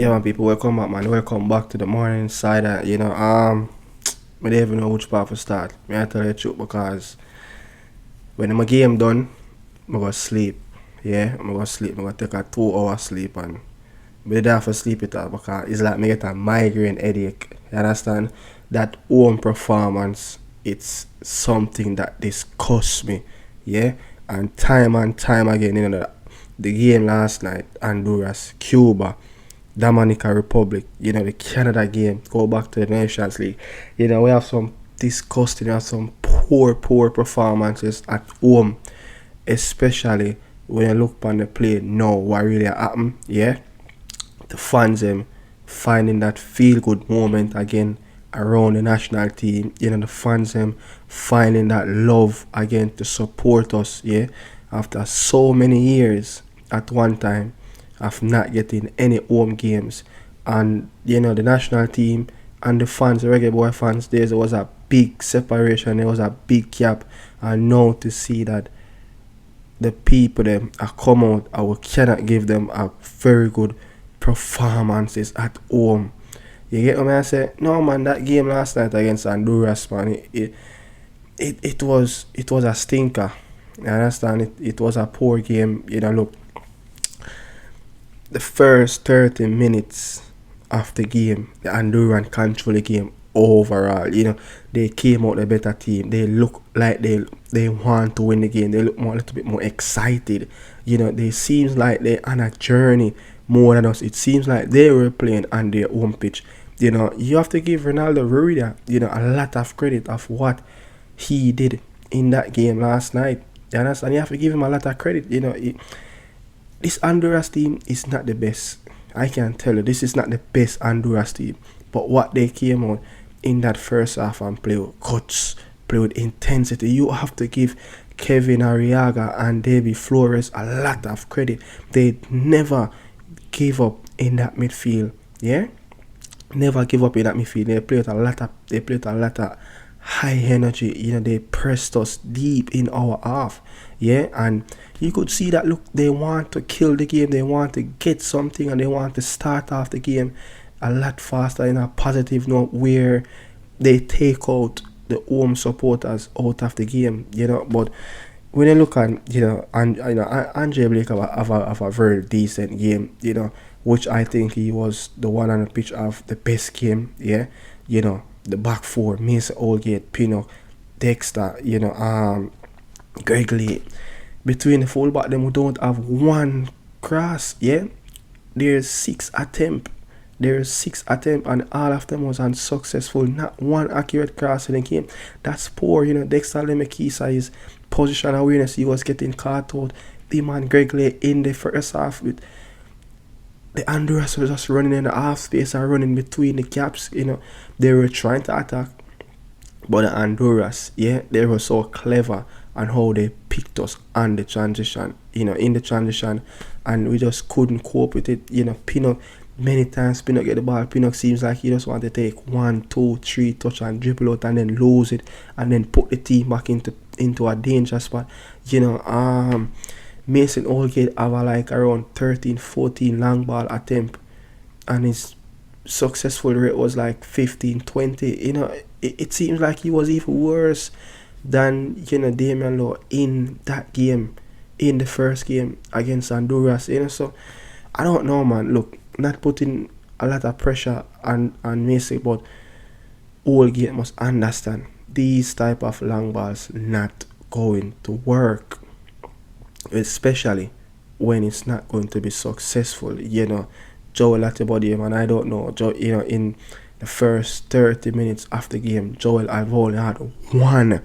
Yeah, man, people, welcome back, man. Welcome back to the morning side. I don't even know which part to start. I tell you the truth because when my game done, I go sleep. Yeah, I'm gonna sleep. I'm gonna take a 2 hour sleep and be there for sleep it all because it's like me get a migraine headache. You understand? That home performance, it's something that disgusts me. Yeah, and time again, the game last night, Honduras, Cuba, Dominica Republic, the Canada game, go back to the Nations League. We have some disgusting, we have some poor performances at home, especially when you look on the play now, what really happened, yeah? The fans finding that feel good moment again around the national team, the fans finding that love again to support us, yeah, after so many years at one time of not getting any home games. And the national team and the fans, the Reggae Boy fans, there was a big separation, there was a big gap. And now to see that the people them are come out, I will cannot give them a very good performances at home. You get what I say? No, man, that game last night against Honduras, man, it was a stinker. You understand? It was a poor game. Look, the first 30 minutes of the game, the Honduran control the game overall. They came out a better team. They look like they want to win the game. They look a little bit more excited. They seems like they're on a journey more than us. It seems like they were playing on their own pitch. You have to give Ronaldo Rueda, a lot of credit of what he did in that game last night. You understand? You have to give him a lot of credit. This Honduras team is not the best. I can tell you, this is not the best Honduras team. But what they came out in that first half and play with guts, play with intensity. You have to give Kevin Arriaga and David Flores a lot of credit. They never gave up in that midfield. Yeah? Never give up in that midfield. They played a lot of high energy. They pressed us deep in our half. Yeah, and you could see that, look, they want to kill the game, they want to get something, and they want to start off the game a lot faster in a positive note where they take out the home supporters out of the game, but when you look at, Andre Blake have a very decent game, which I think he was the one on the pitch of the best game, yeah, the back four, Mason Holgate, Pinnock, Dexter, Gregory. Between the fullback, them who don't have one cross, yeah? There's 6 attempts. And all of them was unsuccessful. Not one accurate cross in the game. That's poor, Dexter Lemekisa, his position awareness, he was getting caught out. Him and Gregory in the first half with the Honduras was just running in the half space and running between the gaps, They were trying to attack. But the Honduras, yeah, they were so clever on how they picked us on the transition, in the transition, and we just couldn't cope with it. Pinnock, many times Pinnock get the ball. Pinnock seems like he just want to take 1, 2, 3 touch and dribble out and then lose it and then put the team back into a danger spot. Mason Holgate have around 13, 14 long ball attempt, and his successful rate was 15, 20. It seems like he was even worse than Damian Lowe in that game, in the first game against Honduras. So I don't know, man. Look, not putting a lot of pressure on Mason, but Holgate must understand these type of long balls not going to work, especially when it's not going to be successful. Joel Latibody, man, I don't know. In the first 30 minutes of the game, Joel I've only had 1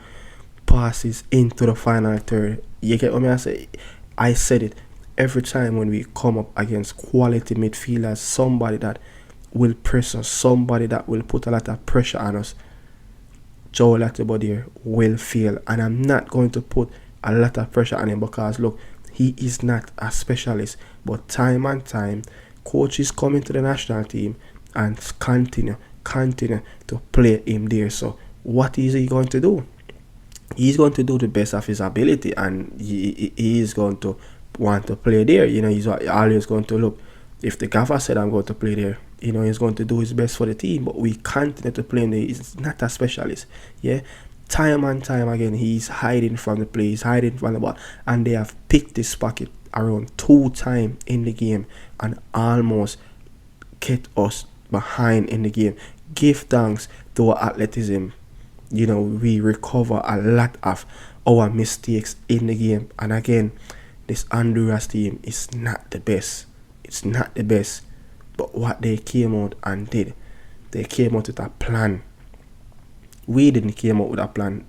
passes into the final third. You get what I say? I said it every time when we come up against quality midfielders, somebody that will press us, somebody that will put a lot of pressure on us, Joel Latibody will fail. And I'm not going to put a lot of pressure on him because, look, he is not a specialist. But time and time, coaches coming to the national team and continue to play him there. So what is he going to do? He's going to do the best of his ability, and he is going to want to play there. He's always going to look If the gaffer said I'm going to play there, he's going to do his best for the team. But we continue to play him there. He's not a specialist. Yeah, time and time again, he's hiding from the play. He's hiding from the ball, and they have picked this pocket around 2 times in the game and almost kept us behind in the game. Give thanks to our athleticism. We recover a lot of our mistakes in the game. And again, this Honduras team is not the best. It's not the best. But what they came out and did, they came out with a plan. We didn't came out with a plan.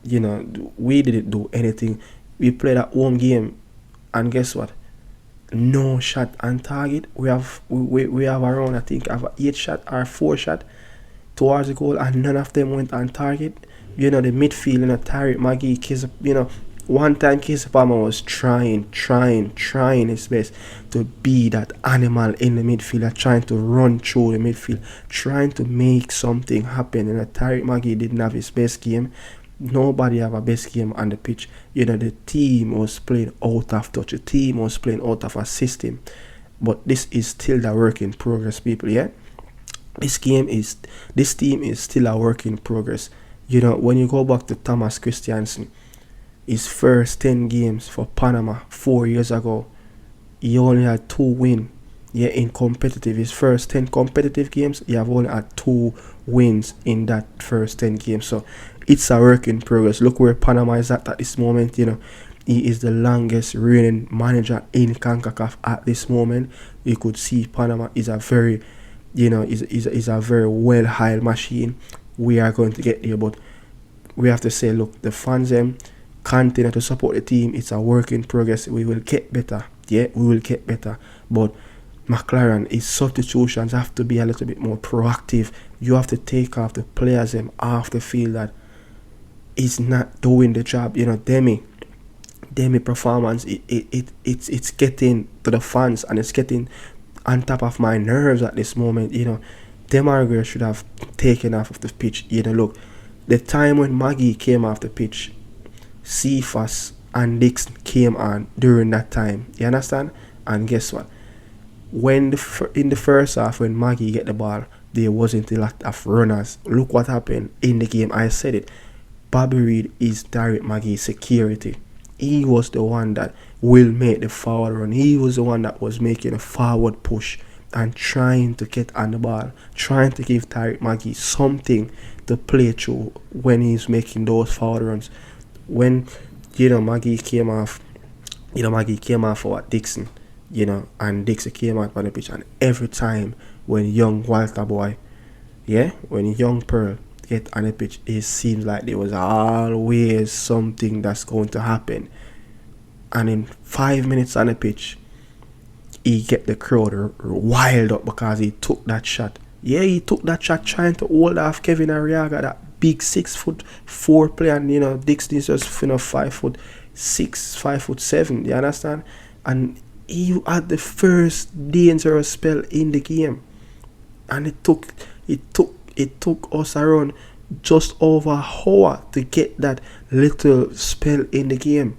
We didn't do anything. We played a home game, and guess what? No shot on target. We have around, I think, 8 shot or 4 shot towards the goal, and none of them went on target. The midfield, Tariq Maggie, one time Casey Palmer was trying his best to be that animal in the midfield, trying to run through the midfield, trying to make something happen. Tariq Maggie didn't have his best game. Nobody have a best game on the pitch. The team was playing out of touch. The team was playing out of a system. But this is still the work in progress, people, yeah? This team is still a work in progress. When you go back to Thomas Christiansen, his first 10 games for Panama 4 years ago, he only had 2 wins. Yeah, in competitive, his first 10 competitive games, he have only had 2 wins in that first 10 games. So it's a work in progress. Look where Panama is at this moment. He is the longest reigning manager in CONCACAF at this moment. You could see Panama is a very, is a very well-hired machine. We are going to get there, but we have to say, look, the fans continue to support the team. It's a work in progress. We will get better. Yeah, we will get better. But McLaren, his substitutions have to be a little bit more proactive. You have to take off the players off the field that is not doing the job. Demi performance, it's getting to the fans, and it's getting on top of my nerves at this moment. Demario should have taken off of the pitch. Look, the time when Maggie came off the pitch, Cephas and Dixon came on during that time. You understand? And guess what? When in the first half, when Maggie get the ball, there wasn't a lot of runners. Look what happened in the game. I said it. Bobby Reed is Tariq Maggie's security. He was the one that will make the forward run. He was the one that was making a forward push and trying to get on the ball, trying to give Tariq Maggie something to play through when he's making those forward runs. When Maggie came off, for Dixon, and Dixon came out on the pitch, and every time when young Walter Boy, when young Pearl get on the pitch, it seems like there was always something that's going to happen. And in 5 minutes on the pitch, he get the crowd wild up because he took that shot. Yeah, he took that shot trying to hold off Kevin Arriaga, that big 6'4" player, and Dixon is just 5'6", 5'7", you understand? And he had the first dangerous spell in the game, and it took us around just over an hour to get that little spell in the game.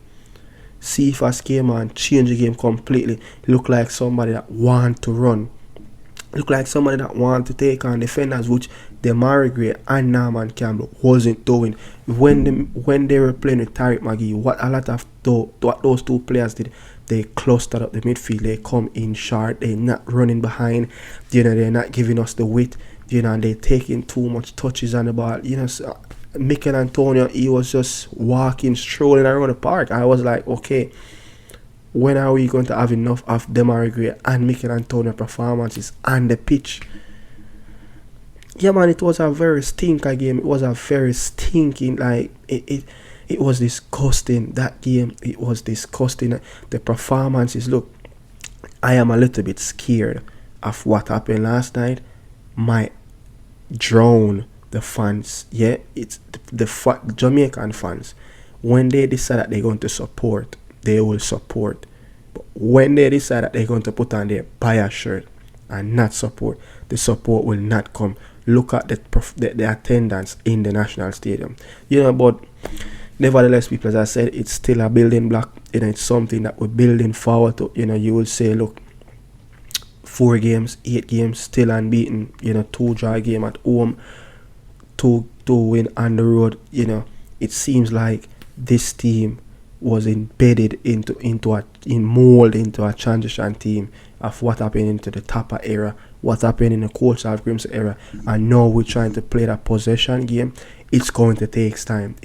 Cephas came on, changed the game completely. Look like somebody that want to run. Look like somebody that want to take on defenders, which Demario Gray and Norman Campbell wasn't doing. When they were playing with Tariq Maggie, what those 2 players did, they clustered up the midfield. They come in short. They're not running behind. They're not giving us the width. And they're taking too much touches on the ball. So Mikel Antonio, he was just strolling around the park. I was like, okay, when are we going to have enough of Demario Gray and Mikel Antonio performances on the pitch? Yeah, man, it was a very stinker game. It was a very stinking, it was disgusting, that game. It was disgusting. The performances, look, I am a little bit scared of what happened last night. Might drown the fans. Yeah, it's the Jamaican fans. When they decide that they're going to support, they will support. But when they decide that they're going to put on their bias shirt and not support, the support will not come. Look at the attendance in the national stadium. But nevertheless, people, as I said, it's still a building block. It's something that we're building forward to. You will say, look, 4 games, 8 games, still unbeaten. 2 draw game at home, two win on the road. It seems like this team was embedded into a transition team of what happened into the Tapa era, what happened in the Coach Alf Grimson era, and now we're trying to play that possession game. It's going to take time.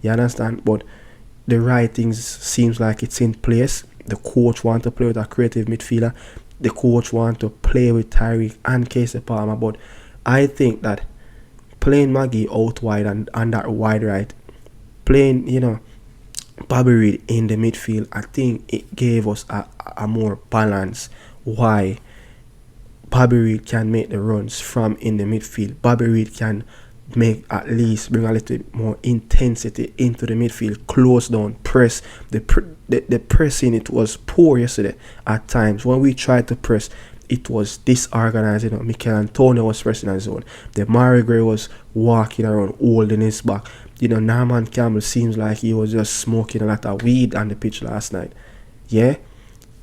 You understand? But the right things seems like it's in place. The coach want to play with a creative midfielder. The coach want to play with Tyreek and Casey Palmer. But I think that playing Maggie out wide and that wide right, playing, Bobby Reid in the midfield, I think it gave us a more balance. Why? Bobby Reid can make the runs from in the midfield. Bobby Reid can bring a little bit more intensity into the midfield, close down, press. The pressing, it was poor yesterday at times. When we tried to press, it was disorganized. Mikel Antonio was pressing on his own. The Marigray was walking around holding his back. Norman Campbell seems like he was just smoking a lot of weed on the pitch last night. Yeah?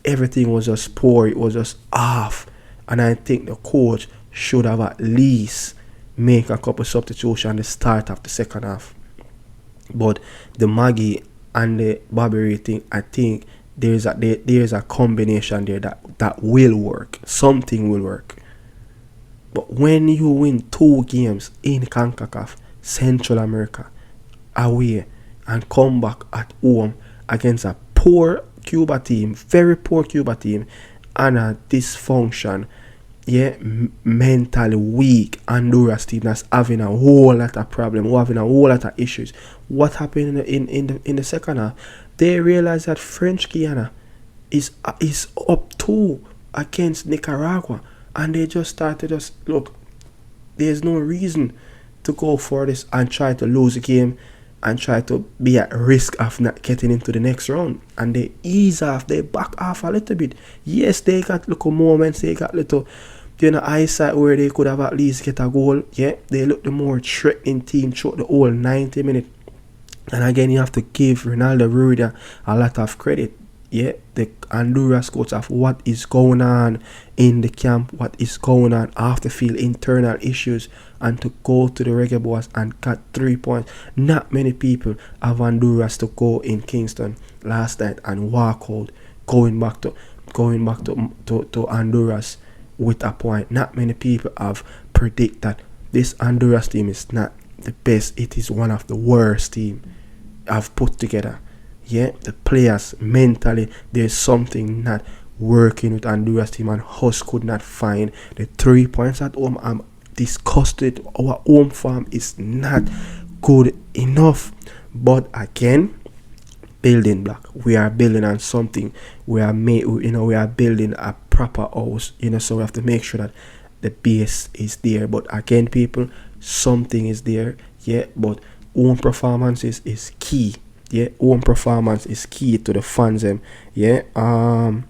Everything was just poor. It was just off. And I think the coach should have at least make a couple substitutions at the start of the second half. But the Maggie and the Bobby Reid thing, I think there's a combination there that will work. Something will work. But when you win 2 games in CONCACAF, Central America, away, and come back at home against a poor Cuba team, very poor Cuba team, and a dysfunction, mentally weak Honduras team that's having a whole lot of problems, having a whole lot of issues. What happened in the second half? They realized that French Guiana is up 2 against Nicaragua, and they just started look. There's no reason to go for this and try to lose a game and try to be at risk of not getting into the next round. And they ease off, they back off a little bit. Yes, they got little moments, they got little eyesight where they could have at least get a goal. Yeah, they look the more threatening team throughout the whole 90 minutes. And again, you have to give Ronaldo Rueda a lot of credit. Yeah, the Honduras coach of what is going on in the camp, what is going on off the field, internal issues, and to go to the Reggae boys and got 3 points. Not many people have Honduras to go in Kingston last night and walk out, going back to Honduras with a point. Not many people have predict that this Honduras team is not the best. It is one of the worst team I've put together. Yeah, the players mentally, there's something not working with Honduras team, and Hus could not find the 3 points at home. I'm disgusted. Our home form is not good enough. But again, building block. We are building on something. We are building a proper house. So we have to make sure that the base is there. But again, people, something is there. Yeah, but home performances is key. Yeah, home performance is key to the fans. Yeah, I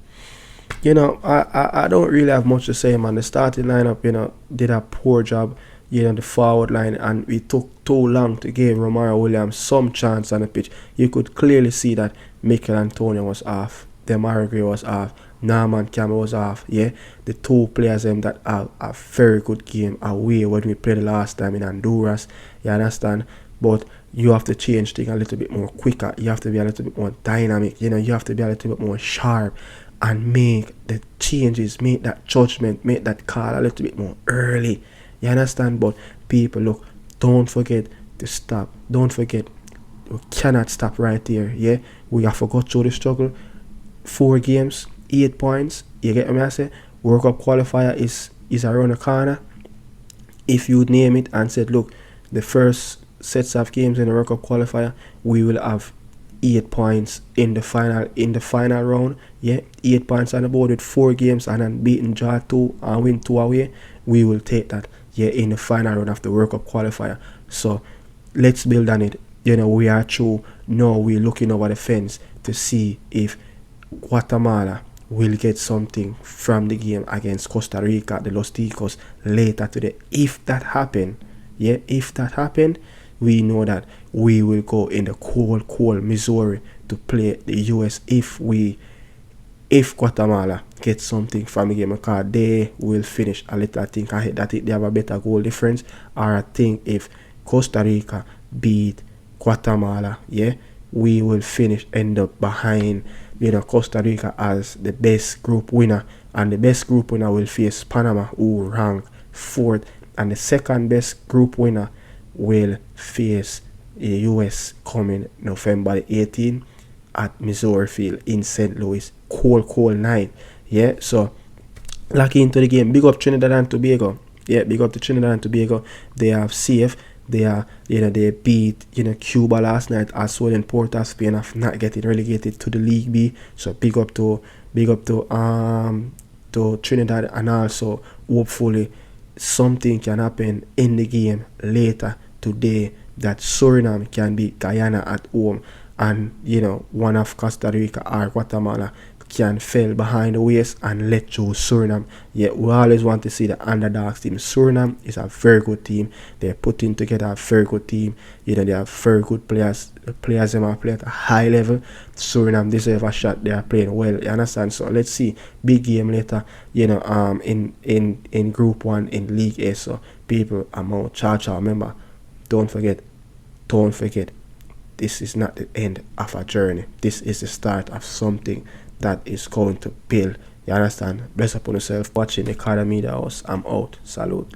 don't really have much to say, man. The starting lineup, did a poor job. The forward line, and it took too long to give Romaro Williams some chance on the pitch. You could clearly see that Mikel Antonio was off. Demaragre was off. Norman Campbell was off. Yeah, the 2 players that have a very good game away when we played the last time in Honduras. You understand? But you have to change things a little bit more quicker. You have to be a little bit more dynamic. You have to be a little bit more sharp and make the changes, make that judgment, make that call a little bit more early. You understand? But people, look, don't forget to stop. Don't forget, we cannot stop right there. Yeah, we have to go through the struggle. 4 games, 8 points. You get what I say? World Cup qualifier is around the corner. If you name it and said, look, the first sets of games in the World Cup qualifier, we will have 8 points in the final round. Yeah, 8 points on the board with 4 games and then beating draw 2 and win 2 away. We will take that. Yeah, in the final round of the World Cup qualifier. So let's build on it. We are through. Now we're looking over the fence to see if Guatemala will get something from the game against Costa Rica, the Los Ticos, later today. If that happen, we know that we will go in the cold Missouri to play the US. If if Guatemala get something from the game, because they will finish a little. I think that they have a better goal difference, or I think if Costa Rica beat Guatemala, yeah, we will end up behind, Costa Rica as the best group winner, and the best group winner will face Panama, who rank 4th, and the second best group winner will face the US coming November 18th at Missouri Field in St. Louis. Cold night. Yeah, so lucky into the game. Big up Trinidad and Tobago. Yeah, big up to Trinidad and Tobago. They have safe. They are, they beat, Cuba last night, as well in Port of Spain of not getting relegated to the League B. So big up to Trinidad, and also hopefully something can happen in the game later today that Suriname can beat Guyana at home, and one of Costa Rica or Guatemala can fall behind the waist and let through Suriname. Yeah, we always want to see the underdogs team. Suriname is a very good team. They're putting together a very good team. They have very good players. The players them are playing at a high level. Suriname deserve a shot. They are playing well. You understand? So let's see. Big game later. In Group 1 in League A. So people, I'm out. Ciao. Remember, don't forget. This is not the end of a journey. This is the start of something that is going to build. You understand? Bless upon yourself. Watching Nicardo Media House. I'm out. Salute.